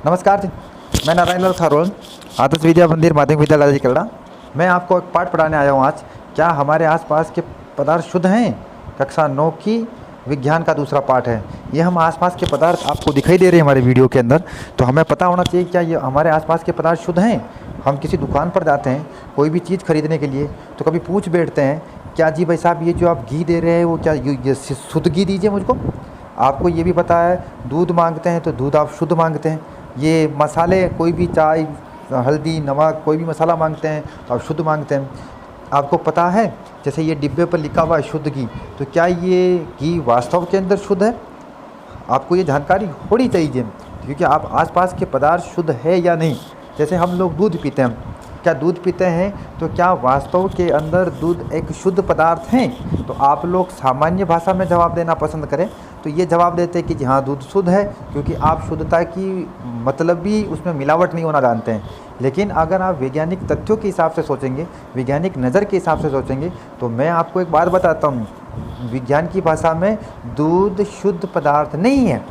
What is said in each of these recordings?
नमस्कार जी, मैं नारायण लाल खारोल, आदर्श विद्या मंदिर माध्यमिक विद्यालय कलड़ा। मैं आपको एक पाठ पढ़ाने आया हूँ आज। क्या हमारे आसपास के पदार्थ शुद्ध हैं? कक्षा 9 की विज्ञान का दूसरा पाठ है। ये हम आसपास के पदार्थ आपको दिखाई दे रहे हैं हमारे वीडियो के अंदर, तो हमें पता होना चाहिए क्या ये हमारे आसपास के पदार्थ शुद्ध हैं। हम किसी दुकान पर जाते हैं कोई भी चीज़ खरीदने के लिए, तो कभी पूछ बैठते हैं, क्या जी भाई साहब ये जो आप घी दे रहे हैं वो क्या ये शुद्ध घी दीजिए मुझको। आपको ये भी पता है दूध मांगते हैं तो दूध आप शुद्ध मांगते हैं। ये मसाले, कोई भी चाय, हल्दी, नमक, कोई भी मसाला मांगते हैं तो आप शुद्ध मांगते हैं। आपको पता है जैसे ये डिब्बे पर लिखा हुआ है शुद्ध घी, तो क्या ये घी वास्तव के अंदर शुद्ध है? आपको ये जानकारी होनी चाहिए, क्योंकि आप आसपास के पदार्थ शुद्ध है या नहीं। जैसे हम लोग दूध पीते हैं, क्या दूध पीते हैं तो क्या वास्तव के अंदर दूध एक शुद्ध पदार्थ है? तो आप लोग सामान्य भाषा में जवाब देना पसंद करें तो ये जवाब देते हैं कि जी हाँ दूध शुद्ध है, क्योंकि आप शुद्धता की मतलब भी उसमें मिलावट नहीं होना जानते हैं। लेकिन अगर आप वैज्ञानिक तथ्यों के हिसाब से सोचेंगे, वैज्ञानिक नज़र के हिसाब से सोचेंगे, तो मैं आपको एक बात बताता हूँ, विज्ञान की भाषा में दूध शुद्ध पदार्थ नहीं है।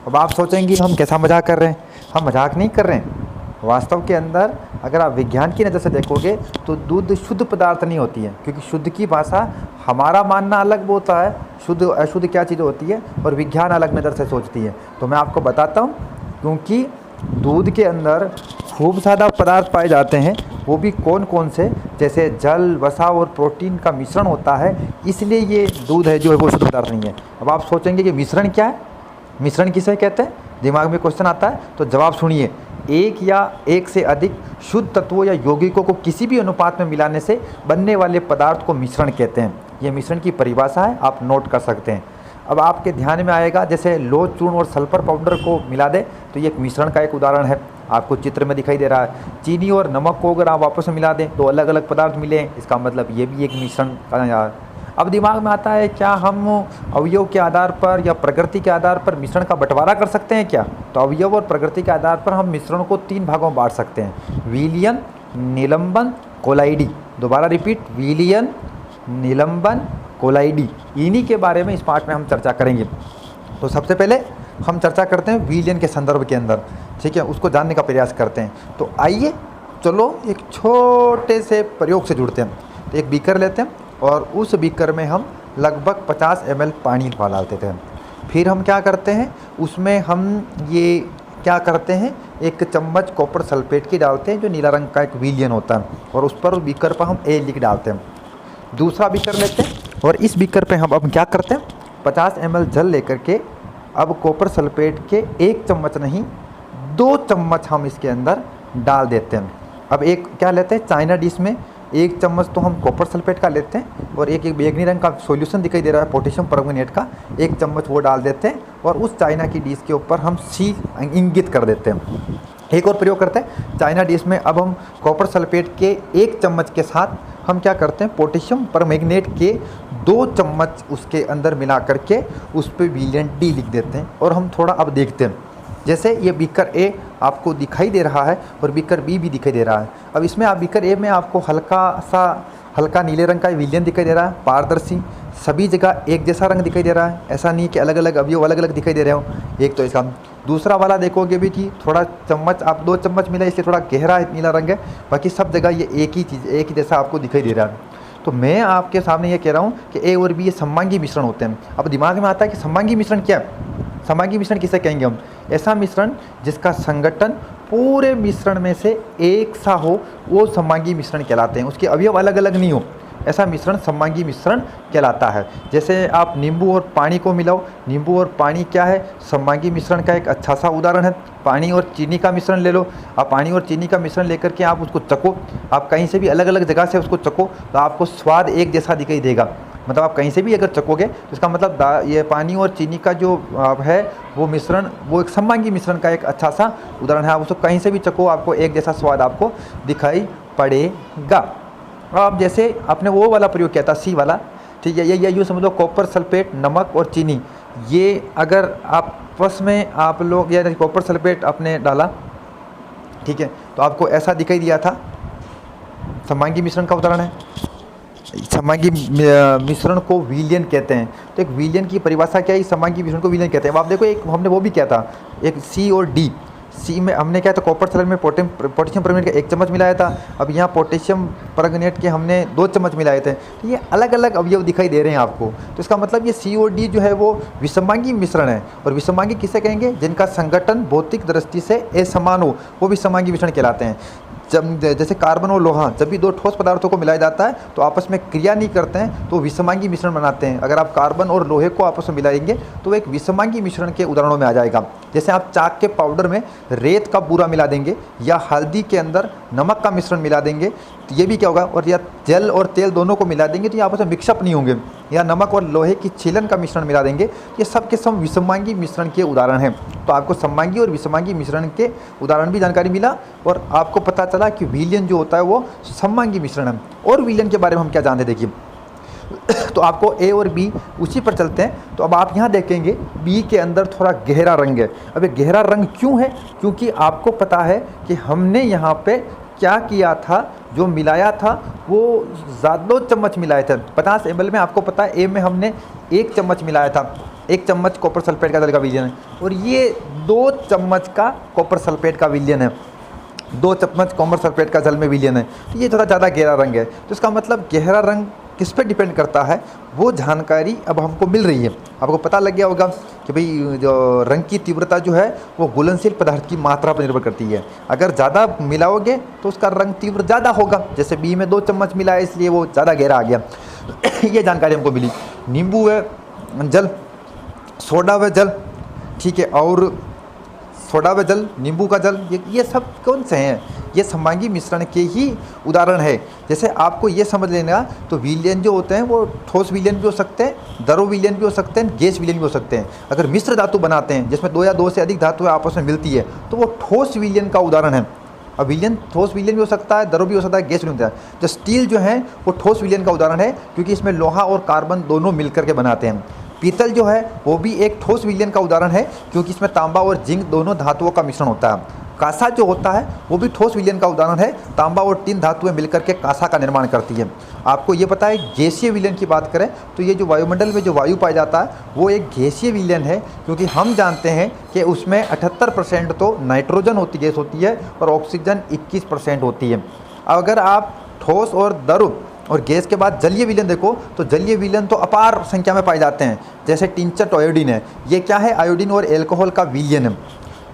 अब आप सोचेंगे हम कैसा मजाक कर रहे हैं। हम मजाक नहीं कर रहे हैं। वास्तव के अंदर अगर आप विज्ञान की नज़र से देखोगे तो दूध शुद्ध पदार्थ नहीं होती है, क्योंकि शुद्ध की भाषा हमारा मानना अलग होता है, शुद्ध अशुद्ध क्या चीज़ होती है, और विज्ञान अलग नज़र से सोचती है। तो मैं आपको बताता हूँ, क्योंकि दूध के अंदर खूब ज़्यादा पदार्थ पाए जाते हैं, वो भी कौन कौन से, जैसे जल, वसा और प्रोटीन का मिश्रण होता है, इसलिए ये दूध है जो है वो शुद्ध पदार्थ नहीं है। अब आप सोचेंगे कि मिश्रण क्या है, मिश्रण किसे कहते हैं, दिमाग में क्वेश्चन आता है, तो जवाब सुनिए। एक या एक से अधिक शुद्ध तत्वों या यौगिकों को किसी भी अनुपात में मिलाने से बनने वाले पदार्थ को मिश्रण कहते हैं। ये मिश्रण की परिभाषा है, आप नोट कर सकते हैं। अब आपके ध्यान में आएगा, जैसे लोह चूर्ण और सल्फर पाउडर को मिला दे तो ये एक मिश्रण का एक उदाहरण है, आपको चित्र में दिखाई दे रहा है। चीनी और नमक को अगर आप आपस में मिला दें तो अलग अलग पदार्थ मिले, इसका मतलब ये भी एक मिश्रण का। अब दिमाग में आता है, क्या हम अवयव के आधार पर या प्रकृति के आधार पर मिश्रण का बंटवारा कर सकते हैं क्या? तो अवयव और प्रकृति के आधार पर हम मिश्रण को 3 भागों में बांट सकते हैं, विलयन, निलंबन, कोलाइडी। दोबारा रिपीट, विलयन, निलंबन, कोलाइडी। इन्हीं के बारे में इस पाठ में हम चर्चा करेंगे। तो सबसे पहले हम चर्चा करते हैं विलयन के संदर्भ के अंदर, ठीक है, उसको जानने का प्रयास करते हैं। तो आइए चलो एक छोटे से प्रयोग से जुड़ते हैं। तो एक बीकर लेते हैं और उस बीकर में हम लगभग 50 ml पानी डाल देते हैं। फिर हम क्या करते हैं, उसमें हम ये क्या करते हैं, 1 चम्मच कॉपर सल्फेट की डालते हैं, जो नीला रंग का एक विलयन होता है, और उस पर उस बीकर पर हम ए लिख डालते हैं। दूसरा बीकर लेते हैं और इस बीकर पे हम अब क्या करते हैं, 50 ml जल लेकर के अब कॉपर सल्फेट के 1 चम्मच नहीं 2 चम्मच हम इसके अंदर डाल देते हैं। अब एक क्या लेते हैं, चाइना डिश में 1 चम्मच तो हम कॉपर सल्फेट का लेते हैं, और एक बैंगनी रंग का सॉल्यूशन दिखाई दे रहा है पोटेशियम परमंगनेट का, 1 चम्मच वो डाल देते हैं, और उस चाइना की डिश के ऊपर हम सी इंगित कर देते हैं। एक और प्रयोग करते हैं, चाइना डिश में अब हम कॉपर सल्फेट के 1 चम्मच के साथ हम क्या करते हैं, पोटेशियम परमैंगनेट के 2 चम्मच उसके अंदर मिला करके उस पर विलयन डी लिख देते हैं, और हम थोड़ा अब देखते हैं। जैसे ये बीकर ए आपको दिखाई दे रहा है और बीकर बी भी दिखाई दे रहा है। अब इसमें आप बीकर ए में आपको हल्का नीले रंग का विलयन दिखाई दे रहा है, पारदर्शी, सभी जगह एक जैसा रंग दिखाई दे रहा है, ऐसा नहीं कि अलग अलग अवयव अलग अलग दिखाई दे रहे हो। एक तो इसका दूसरा वाला देखोगे भी कि थोड़ा चम्मच, आप 2 चम्मच मिला इसलिए थोड़ा गहरा नीला रंग है, बाकी सब जगह ये एक ही चीज़, एक ही जैसा आपको दिखाई दे रहा है। तो मैं आपके सामने ये कह रहा हूँ कि ए और बी ये सममांगी मिश्रण होते हैं। अब दिमाग में आता है कि सममांगी मिश्रण क्या है? सममांगी मिश्रण किसे कहेंगे हम? ऐसा मिश्रण जिसका संगठन पूरे मिश्रण में से एक सा हो, वो सममांगी मिश्रण कहलाते हैं। उसके अवयव अलग अलग नहीं हो, ऐसा मिश्रण सममांगी मिश्रण कहलाता है। जैसे आप नींबू और पानी को मिलाओ, नींबू और पानी क्या है, सममांगी मिश्रण का एक अच्छा सा उदाहरण है। पानी और चीनी का मिश्रण ले लो, आप पानी और चीनी का मिश्रण लेकर के आप उसको चखो, आप कहीं से भी अलग अलग जगह से उसको चखो तो आपको स्वाद एक जैसा दिखाई देगा। मतलब आप कहीं से भी अगर चखोगे तो इसका मतलब ये पानी और चीनी का जो है वो मिश्रण, वो एक सममांगी मिश्रण का एक अच्छा सा उदाहरण है। आप उसको कहीं से भी चखो, आपको एक जैसा स्वाद आपको दिखाई पड़ेगा। अब जैसे आपने वो वाला प्रयोग किया था सी वाला, ठीक है, ये यूँ समझ लो, कॉपर सल्फेट, नमक और चीनी, ये अगर आपस में आप लोग या कॉपर सल्फेट आपने डाला, ठीक है, तो आपको ऐसा दिखाई दिया था, सममांगी मिश्रण का उदाहरण है। सममांगी मिश्रण को विलयन कहते हैं। तो एक विलयन की परिभाषा क्या है, सममांगी मिश्रण को विलयन कहते हैं। अब आप देखो, एक हमने वो भी किया था, एक सी और डी, सी में हमने क्या था, कॉपर सल्फेट में पोटेशियम परमंगनेट का 1 चम्मच मिलाया था। अब यहाँ पोटेशियम परमंगनेट के हमने 2 चम्मच मिलाए थे। तो ये अलग अलग अवयव दिखाई दे रहे हैं आपको। तो इसका मतलब ये COD जो है वो विषमांगी मिश्रण है। और विषमांगी किसे कहेंगे? जिनका संगठन भौतिक दृष्टि से असमान हो, वो विषमांगी मिश्रण कहलाते हैं। जब जैसे कार्बन और लोहा, जब भी 2 ठोस पदार्थों को मिलाया जाता है तो आपस में क्रिया नहीं करते हैं तो विषमांगी मिश्रण बनाते हैं। अगर आप कार्बन और लोहे को आपस में मिलाएंगे तो एक विषमांगी मिश्रण के उदाहरणों में आ जाएगा। जैसे आप चाक के पाउडर में रेत का बूरा मिला देंगे या हल्दी के अंदर नमक का मिश्रण मिला देंगे तो ये भी क्या होगा, और या जल और तेल दोनों को मिला देंगे तो ये आपस में मिक्सअप नहीं होंगे। या नमक और लोहे की छीलन का मिश्रण मिला देंगे, ये सब के सब विषमांगी मिश्रण के उदाहरण हैं। तो आपको सममांगी और विषमांगी मिश्रण के उदाहरण भी जानकारी मिला और आपको पता चला कि विलयन जो होता है वो सममांगी मिश्रण है। और विलयन के बारे में हम क्या जानते हैं, देखिए तो आपको ए और बी उसी पर चलते हैं। तो अब आप यहाँ देखेंगे बी के अंदर थोड़ा गहरा रंग है। अब ये गहरा रंग क्यों है? क्योंकि आपको पता है कि हमने यहाँ पे क्या किया था, जो मिलाया था वो 2 चम्मच मिलाए थे 50 ml में। आपको पता है ए में हमने 1 चम्मच मिलाया था, 1 चम्मच कॉपर सल्फेट का जल का विलयन है। और ये 2 चम्मच का कॉपर सल्फेट का विलयन है, 2 चम्मच कॉपर सल्फेट का जल में विलयन है। तो ये थोड़ा ज़्यादा गहरा रंग है। तो इसका मतलब गहरा रंग किस पे डिपेंड करता है, वो जानकारी अब हमको मिल रही है। आपको पता लग गया होगा कि भाई जो रंग की तीव्रता जो है वो घुलनशील पदार्थ की मात्रा पर निर्भर करती है। अगर ज़्यादा मिलाओगे तो उसका रंग तीव्र ज़्यादा होगा। जैसे बी में 2 चम्मच मिला है इसलिए वो ज़्यादा गहरा आ गया। ये जानकारी हमको मिली। नींबू है जल, सोडा व जल, ठीक है, और सोडा व जल, नींबू का जल, ये सब कौन से हैं? ये सममांगी मिश्रण के ही उदाहरण है। जैसे आपको ये समझ लेना, तो विलयन जो होते हैं वो ठोस विलयन भी हो सकते हैं, द्रव विलयन भी हो सकते हैं, गैस विलयन भी हो सकते हैं। अगर मिश्र धातु बनाते हैं जिसमें 2 या 2 से अधिक धातुएं आपस में मिलती है तो वो ठोस विलयन का उदाहरण है। अब विलयन ठोस विलयन भी हो सकता है, द्रव भी हो सकता है, गैस भी होता है। जो स्टील जो है वो ठोस विलयन का उदाहरण है क्योंकि इसमें लोहा और कार्बन दोनों मिलकर के बनाते हैं। पीतल जो है वो भी एक ठोस विलयन का उदाहरण है क्योंकि इसमें तांबा और जिंक दोनों धातुओं का मिश्रण होता है। कांसा जो होता है वो भी ठोस विलयन का उदाहरण है, तांबा और टिन धातुएं मिलकर के कांसा का निर्माण करती है। आपको ये पता है गैसीय विलयन की बात करें तो ये जो वायुमंडल में जो वायु पाया जाता है वो एक गैसीय विलयन है क्योंकि हम जानते हैं कि उसमें 78% तो नाइट्रोजन होती गैस होती है और ऑक्सीजन 21% होती है। अगर आप ठोस और द्रव और गैस के बाद जलीय विलयन देखो तो जलीय विलयन तो अपार संख्या में पाए जाते हैं। जैसे टिंचर आयोडीन है, ये क्या है? आयोडीन और एल्कोहल का विलयन है,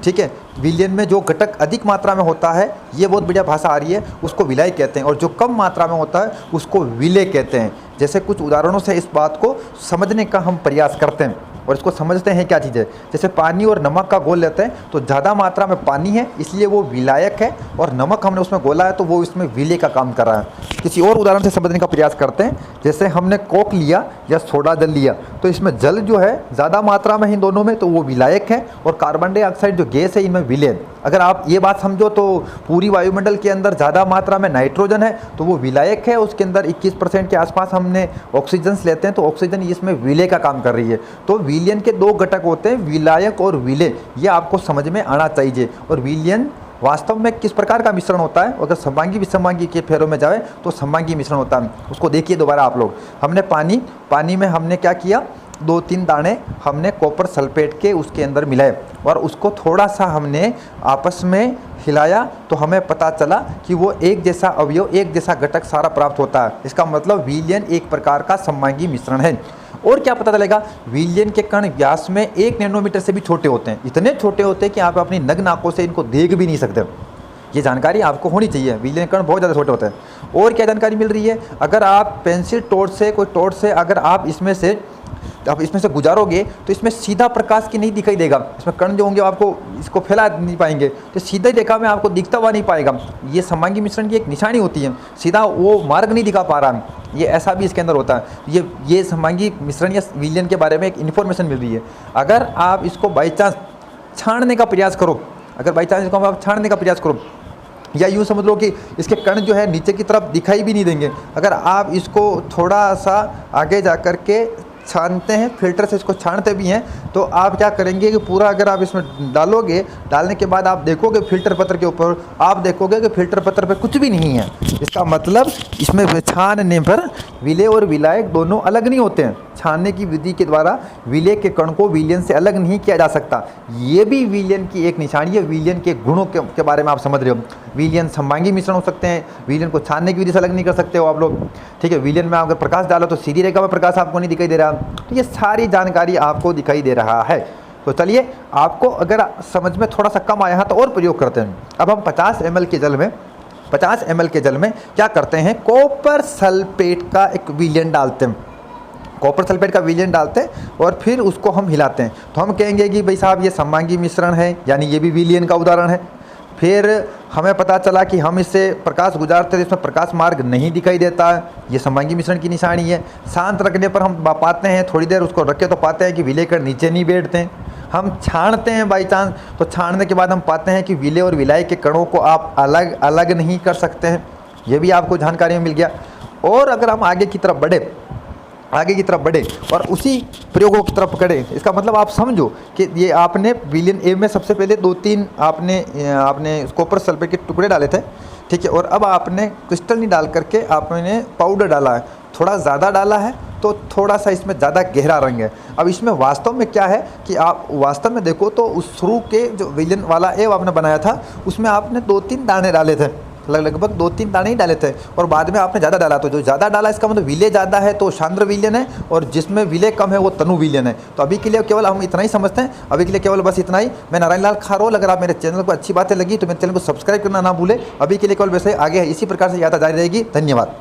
ठीक है। विलयन में जो घटक अधिक मात्रा में होता है, ये बहुत बढ़िया भाषा आ रही है, उसको विलय कहते हैं, और जो कम मात्रा में होता है उसको विलय कहते हैं। जैसे कुछ उदाहरणों से इस बात को समझने का हम प्रयास करते हैं और इसको समझते हैं क्या चीज़ है। जैसे पानी और नमक का घोल लेते हैं तो ज़्यादा मात्रा में पानी है इसलिए वो विलायक है, और नमक हमने उसमें घोला है तो वो इसमें विलय का काम कर रहा है। किसी और उदाहरण से समझने का प्रयास करते हैं। जैसे हमने कोक लिया या सोडा जल लिया तो इसमें जल जो है ज़्यादा मात्रा में इन दोनों में तो वो विलायक है, और कार्बन डाइऑक्साइड जो गैस है इनमें विलय। अगर आप ये बात समझो तो पूरी वायुमंडल के अंदर ज़्यादा मात्रा में नाइट्रोजन है तो वो विलायक है, उसके अंदर 21% के आसपास हमने ऑक्सीजन लेते हैं तो ऑक्सीजन इसमें विलय का काम कर रही है। तो विलयन के 2 घटक होते हैं, विलायक और विलय, ये आपको समझ में आना चाहिए। और विलयन वास्तव में किस प्रकार का मिश्रण होता है, अगर सममांगी विषमांगी के फेरों में जाए तो सममांगी मिश्रण होता है। उसको देखिए दोबारा आप लोग। हमने पानी में हमने क्या किया, 2-3 दाने हमने कॉपर सल्फेट के उसके अंदर मिलाए और उसको थोड़ा सा हमने आपस में हिलाया तो हमें पता चला कि वो एक जैसा अवयव, एक जैसा घटक सारा प्राप्त होता है। इसका मतलब विलयन एक प्रकार का सममांगी मिश्रण है। और क्या पता चलेगा, विलयन के कण व्यास में 1 नैनोमीटर से भी छोटे होते हैं, इतने छोटे होते हैं कि आप अपनी नग्न आंखों से इनको देख भी नहीं सकते। ये जानकारी आपको होनी चाहिए, विलयन कण बहुत ज़्यादा छोटे होते हैं। और क्या जानकारी मिल रही है, अगर आप पेंसिल टॉर्च से, कोई टॉर्च से अगर आप इसमें से गुजारोगे तो इसमें सीधा प्रकाश की नहीं दिखाई देगा, इसमें कण जो होंगे आपको इसको फैला नहीं पाएंगे, तो सीधा रेखा में आपको दिखता हुआ नहीं पाएगा। ये सममांगी मिश्रण की एक निशानी होती है, सीधा वो मार्ग नहीं दिखा पा रहा है, ये ऐसा भी इसके अंदर होता है। ये सममांगी मिश्रण या विलयन के बारे में एक इन्फॉर्मेशन मिल रही है। अगर आप इसको बाई चांस छानने का प्रयास करो, अगर बाई चांस इसको आप छानने का प्रयास करो, या यूँ समझ लो कि इसके कण जो है नीचे की तरफ दिखाई भी नहीं देंगे, अगर आप इसको थोड़ा सा आगे जा कर के छानते हैं, फिल्टर से इसको छानते भी हैं, तो आप क्या करेंगे कि पूरा अगर आप इसमें डालोगे, डालने के बाद आप देखोगे फिल्टर पत्र के ऊपर, आप देखोगे कि फिल्टर पत्र पे कुछ भी नहीं है। इसका मतलब इसमें छानने पर विलय और विलायक दोनों अलग नहीं होते हैं। छानने की विधि के द्वारा विलेय के कण को विलयन से अलग नहीं किया जा सकता। ये भी विलयन की एक निशानी है। विलयन के गुणों के बारे में आप समझ रहे हो। विलयन समवांगी मिश्रण हो सकते हैं, विलयन को छानने की विधि से अलग नहीं कर सकते हो आप लोग, ठीक है। विलयन में अगर प्रकाश डालो तो सीधी रेखा में प्रकाश आपको नहीं दिखाई दे रहा, तो ये सारी जानकारी आपको दिखाई दे रहा है। तो चलिए, आपको अगर समझ में थोड़ा सा कम आया है तो और प्रयोग करते हैं। अब हम 50 ml के जल में क्या करते हैं, कॉपर सल्फेट का एक विलयन डालते हैं। कॉपर सल्फेट का विलयन डालते हैं और फिर उसको हम हिलाते हैं। तो हम कहेंगे कि भाई साहब ये समवांगी मिश्रण है, यानी ये भी विलयन का उदाहरण है। फिर हमें पता चला कि हम इससे प्रकाश गुजारते हैं, इसमें प्रकाश मार्ग नहीं दिखाई देता है, ये समवांगी मिश्रण की निशानी है। शांत रखने पर हम पाते हैं, थोड़ी देर उसको रखे तो पाते हैं कि विलेय कण नीचे नहीं बैठते हैं। हम छानते हैं बाई चांस, तो छानने के बाद हम पाते हैं कि विलेय और विलायक के कणों को आप अलग अलग नहीं कर सकते हैं। ये भी आपको जानकारी में मिल गया। और अगर हम आगे की तरफ बढ़े और उसी प्रयोगों की तरफ करें, इसका मतलब आप समझो कि ये आपने विलयन ए में सबसे पहले 2-3 आपने कॉपर सल्फेट के टुकड़े डाले थे, ठीक है। और अब आपने क्रिस्टल नहीं डाल करके आपने पाउडर डाला है, थोड़ा ज़्यादा डाला है तो थोड़ा सा इसमें ज़्यादा गहरा रंग है। अब इसमें वास्तव में क्या है कि आप वास्तव में देखो तो उस शुरू के जो विलयन वाला ए आपने बनाया था उसमें आपने 2-3 दाने डाले थे, लगभग 2-3 दाने ही डाले थे, और बाद में आपने ज़्यादा डाला। तो जो ज़्यादा डाला इसका मतलब विलेय ज़्यादा है तो सांद्र विलयन है, और जिसमें विलेय कम है वो तनु विलयन है। तो अभी के लिए केवल हम इतना ही समझते हैं, अभी के लिए केवल बस इतना ही। मैं नारायण लाल खारोल। अगर आप मेरे चैनल को अच्छी बातें लगी तो मेरे चैनल को सब्सक्राइब करना ना भूले। अभी के लिए केवल वैसे आगे इसी प्रकार से यात्रा जारी रहेगी। धन्यवाद।